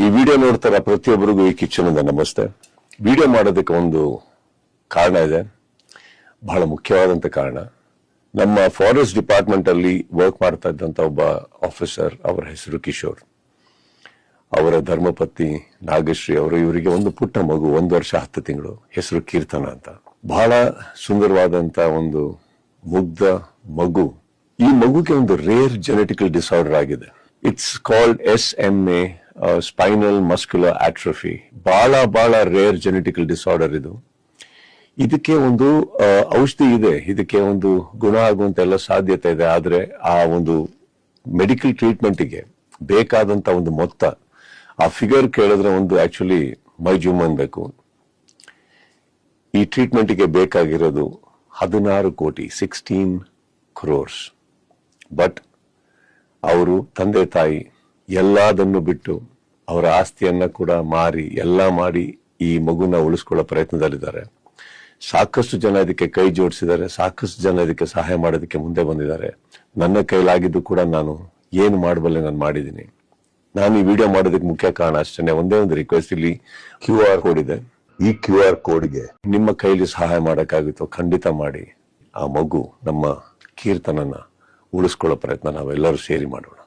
ಈ ವಿಡಿಯೋ ನೋಡ್ತಾರ ಪ್ರತಿಯೊಬ್ಬರಿಗೂ ಈ ಕಿಚ್ಚನಿಂದ ನಮಸ್ತೆ. ವಿಡಿಯೋ ಮಾಡೋದಕ್ಕೆ ಒಂದು ಕಾರಣ ಇದೆ, ಬಹಳ ಮುಖ್ಯವಾದಂತ ಕಾರಣ. ನಮ್ಮ ಫಾರೆಸ್ಟ್ ಡಿಪಾರ್ಟ್ಮೆಂಟ್ ಅಲ್ಲಿ ವರ್ಕ್ ಮಾಡ್ತಾ ಇದ್ದಂತ ಒಬ್ಬ ಆಫೀಸರ್, ಅವರ ಹೆಸರು ಕಿಶೋರ್, ಅವರ ಧರ್ಮಪತ್ನಿ ನಾಗಶ್ರೀ ಅವರು, ಇವರಿಗೆ ಒಂದು ಪುಟ್ಟ ಮಗು, 1 ವರ್ಷ 10 ತಿಂಗಳು, ಹೆಸರು ಕೀರ್ತನ ಅಂತ. ಬಹಳ ಸುಂದರವಾದಂತ ಒಂದು ಮುಗ್ಧ ಮಗು. ಈ ಮಗುಗೆ ಒಂದು ರೇರ್ ಜೆನೆಟಿಕಲ್ ಡಿಸಾರ್ಡರ್ ಆಗಿದೆ. It's called SMA, spinal muscular atrophy. ಬಹಳ ರೇರ್ ಜೆನೆಟಿಕಲ್ ಡಿಸಾರ್ಡರ್ ಇದು. ಇದಕ್ಕೆ ಒಂದು ಔಷಧಿ ಇದೆ, ಇದಕ್ಕೆ ಒಂದು ಗುಣ ಆಗುವಂತ ಎಲ್ಲ ಸಾಧ್ಯತೆ ಇದೆ. ಆದ್ರೆ ಆ ಒಂದು ಮೆಡಿಕಲ್ ಟ್ರೀಟ್ಮೆಂಟ್ಗೆ ಬೇಕಾದಂತ ಒಂದು ಮೊತ್ತ, ಆ ಫಿಗರ್ ಕೇಳಿದ್ರೆ ಒಂದು ಆಕ್ಚುಲಿ ಮೈ ಜುಮ್ ಅನ್ಬೇಕು. ಈ ಟ್ರೀಟ್ಮೆಂಟ್ಗೆ ಬೇಕಾಗಿರೋದು 16 ಕೋಟಿ, 16 crores. ಬಟ್ ಅವರು ತಂದೆ ತಾಯಿ ಎಲ್ಲದನ್ನು ಬಿಟ್ಟು ಅವರ ಆಸ್ತಿಯನ್ನ ಕೂಡ ಮಾರಿ ಎಲ್ಲ ಮಾಡಿ ಈ ಮಗುನ ಉಳಿಸ್ಕೊಳ್ಳೋ ಪ್ರಯತ್ನದಲ್ಲಿದ್ದಾರೆ. ಸಾಕಷ್ಟು ಜನ ಇದಕ್ಕೆ ಕೈ ಜೋಡಿಸಿದ್ದಾರೆ, ಸಾಕಷ್ಟು ಜನ ಇದಕ್ಕೆ ಸಹಾಯ ಮಾಡೋದಕ್ಕೆ ಮುಂದೆ ಬಂದಿದ್ದಾರೆ. ನನ್ನ ಕೈಲಾಗಿದ್ದು ಕೂಡ ನಾನು ಏನು ಮಾಡಬಲ್ಲೆ ನಾನು ಮಾಡಿದ್ದೀನಿ. ನಾನು ಈ ವಿಡಿಯೋ ಮಾಡೋದಕ್ಕೆ ಮುಖ್ಯ ಕಾರಣ ಅಷ್ಟೇ, ಒಂದೇ ಒಂದು ರಿಕ್ವೆಸ್ಟ್. ಇಲ್ಲಿ QR ಕೋಡ್ ಇದೆ. ಈ QR ಕೋಡ್ಗೆ ನಿಮ್ಮ ಕೈಲಿ ಸಹಾಯ ಮಾಡೋಕ್ಕಾಗುತ್ತೋ ಖಂಡಿತ ಮಾಡಿ. ಆ ಮಗು ನಮ್ಮ ಕೀರ್ತನನ್ನ ಉಳಿಸ್ಕೊಳ್ಳೋ ಪ್ರಯತ್ನ ನಾವೆಲ್ಲರೂ ಸೇರಿ ಮಾಡೋಣ.